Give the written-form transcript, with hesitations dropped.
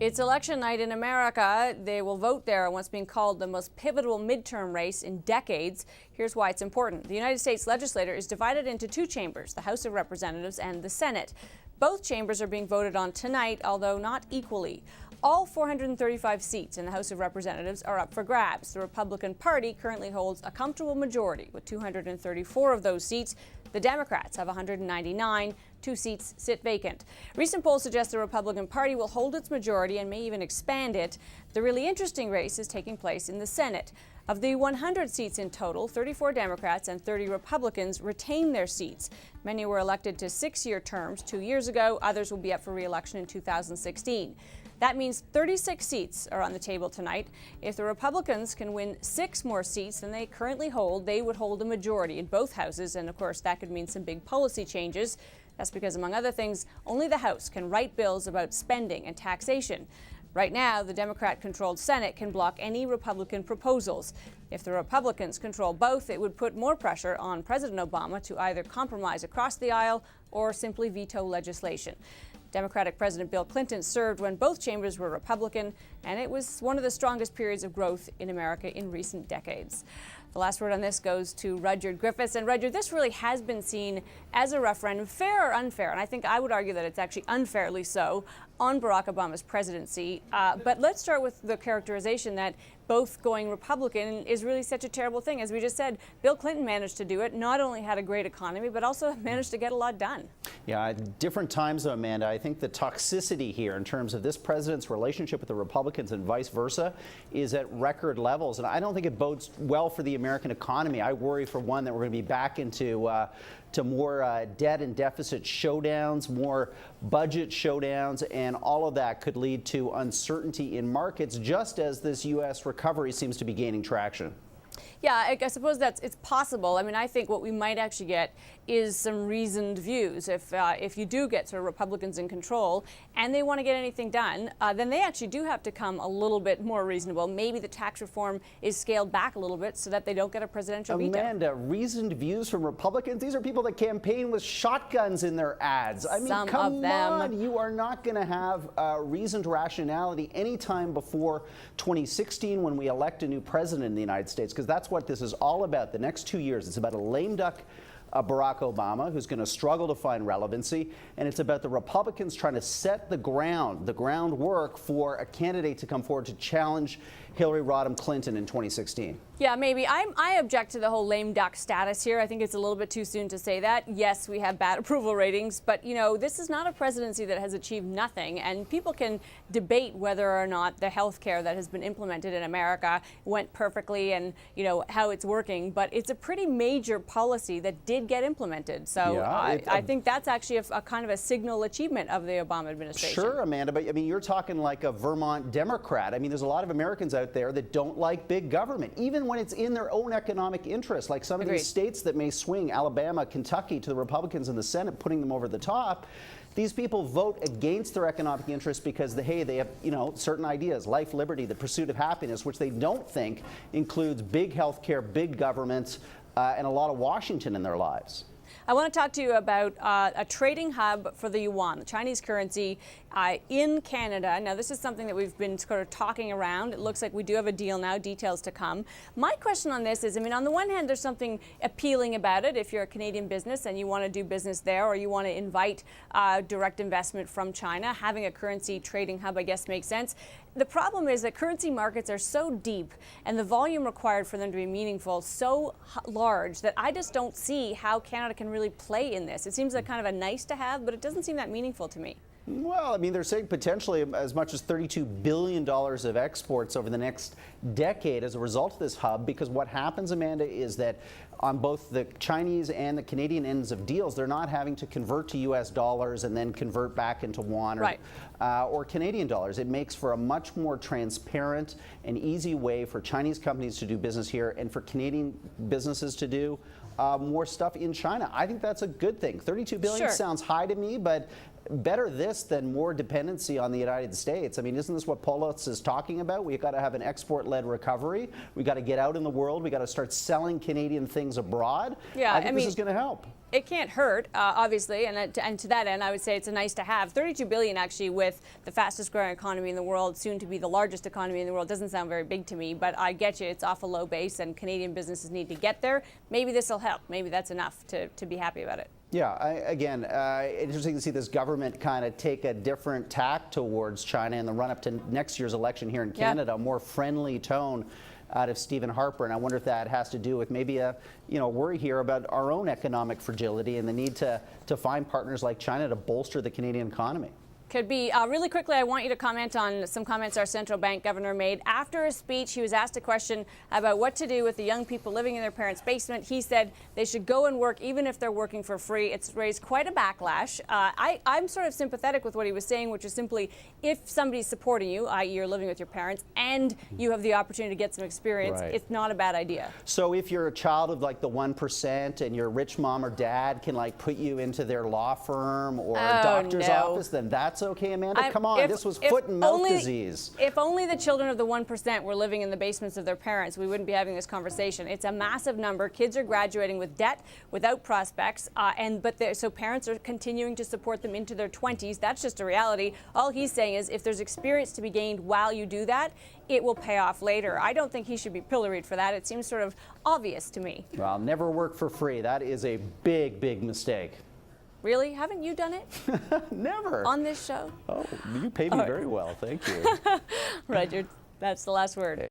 It's election night in America. They will vote there in what's being called the most pivotal midterm race in decades. Here's why it's important. The United States legislature is divided into two chambers, the House of Representatives and the Senate. Both chambers are being voted on tonight, although not equally. All 435 seats in the House of Representatives are up for grabs. The Republican Party currently holds a comfortable majority with 234 of those seats. The Democrats have 199. 2 seats sit vacant. Recent polls suggest the Republican Party will hold its majority and may even expand it. The really interesting race is taking place in the Senate. Of the 100 seats in total, 34 Democrats and 30 Republicans retain their seats. Many were elected to 6-year terms 2 years ago. Others will be up for re-election in 2016. That means 36 seats are on the table tonight. If the Republicans can win 6 more seats than they currently hold, they would hold a majority in both houses. And of course, that could mean some big policy changes. That's because, among other things, only the House can write bills about spending and taxation. Right now, the Democrat-controlled Senate can block any Republican proposals. If the Republicans control both, it would put more pressure on President Obama to either compromise across the aisle or simply veto legislation. Democratic President Bill Clinton served when both chambers were Republican, and it was one of the strongest periods of growth in America in recent decades. The last word on this goes to Rudyard Griffiths. And Rudyard, this really has been seen as a referendum, fair or unfair, and I think I would argue that it's actually unfairly so, on Barack Obama's presidency. But let's start with the characterization that both going Republican is really such a terrible thing. As we just said, Bill Clinton managed to do it, not only had a great economy, but also managed to get a lot done. Yeah, at different times, though, Amanda, I think the toxicity here in terms of this president's relationship with the Republicans and vice versa is at record levels. And I don't think it bodes well for the American economy. I worry, for one, that we're going to be back into to more debt and deficit showdowns, more budget showdowns, and all of that could lead to uncertainty in markets, just as this U.S. recovery seems to be gaining traction. Yeah, I suppose it's possible. I mean, I think what we might actually get is some reasoned views. If you do get sort of Republicans in control and they want to get anything done, then they actually do have to come a little bit more reasonable. Maybe the tax reform is scaled back a little bit so that they don't get a presidential veto. Amanda, reasoned views from Republicans? These are people that campaign with shotguns in their ads. I mean, come on, you are not going to have reasoned rationality anytime before 2016 when we elect a new president in the United States, because that's what this is all about. The next 2 years, it's about a lame duck Barack Obama, who's going to struggle to find relevancy, and it's about the Republicans trying to set the groundwork for a candidate to come forward to challenge Hillary Rodham Clinton in 2016. Yeah, maybe. I object to the whole lame duck status here. I think it's a little bit too soon to say that. Yes, we have bad approval ratings, but, you know, this is not a presidency that has achieved nothing, and people can debate whether or not the health care that has been implemented in America went perfectly and, you know, how it's working, but it's a pretty major policy that did get implemented. So yeah, I think that's actually a kind of a signal achievement of the Obama administration. Sure, Amanda, but I mean, you're talking like a Vermont Democrat. I mean, there's a lot of Americans out there that don't like big government, even when it's in their own economic interest, like some of these states that may swing Alabama, Kentucky to the Republicans in the Senate, putting them over the top. These people vote against their economic interests because they have, you know, certain ideas, life, liberty, the pursuit of happiness, which they don't think includes big health care, big government, and a lot of Washington in their lives. I want to talk to you about a trading hub for the yuan, the Chinese currency, in Canada. Now, this is something that we've been sort of talking around. It looks like we do have a deal now, details to come. My question on this is, I mean, on the one hand, there's something appealing about it. If you're a Canadian business and you want to do business there, or you want to invite direct investment from China, having a currency trading hub, I guess, makes sense. The problem is that currency markets are so deep and the volume required for them to be meaningful so large that I just don't see how Canada can really play in this. It seems like kind of a nice to have, but it doesn't seem that meaningful to me. Well, I mean, they're saying potentially as much as $32 billion of exports over the next decade as a result of this hub, because what happens, Amanda, is that on both the Chinese and the Canadian ends of deals, they're not having to convert to U.S. dollars and then convert back into yuan or Canadian dollars. It makes for a much more transparent and easy way for Chinese companies to do business here and for Canadian businesses to do more stuff in China. I think that's a good thing. $32 billion sounds high to me, but better this than more dependency on the United States. I mean, isn't this what Polis is talking about? We've got to have an export-led recovery. We've got to get out in the world. We've got to start selling Canadian things abroad. Yeah, I mean, this is going to help. It can't hurt, obviously, and to that end, I would say it's a nice to have. $32 billion, actually, with the fastest growing economy in the world, soon to be the largest economy in the world, doesn't sound very big to me, but I get you. It's off a low base, and Canadian businesses need to get there. Maybe this will help. Maybe that's enough to be happy about it. Yeah, again, interesting to see this government kind of take a different tack towards China in the run-up to next year's election here in Canada, a more friendly tone out of Stephen Harper, and I wonder if that has to do with maybe a worry here about our own economic fragility and the need to find partners like China to bolster the Canadian economy. Could be. Really quickly, I want you to comment on some comments our central bank governor made. After a speech, he was asked a question about what to do with the young people living in their parents' basement. He said they should go and work even if they're working for free. It's raised quite a backlash. I'm sort of sympathetic with what he was saying, which is simply if somebody's supporting you, i.e. you're living with your parents, and you have the opportunity to get some experience, it's not a bad idea. So if you're a child of like the 1% and your rich mom or dad can like put you into their law firm or a doctor's office, then that's okay, Amanda? Come on, this was foot and mouth disease. If only the children of the 1% were living in the basements of their parents, we wouldn't be having this conversation. It's a massive number. Kids are graduating with debt, without prospects, so parents are continuing to support them into their 20s. That's just a reality. All he's saying is if there's experience to be gained while you do that, it will pay off later. I don't think he should be pilloried for that. It seems sort of obvious to me. Well, never work for free. That is a big, big mistake. Really? Haven't you done it? Never. On this show? Oh, you pay me very well. Thank you. Rudyard, that's the last word.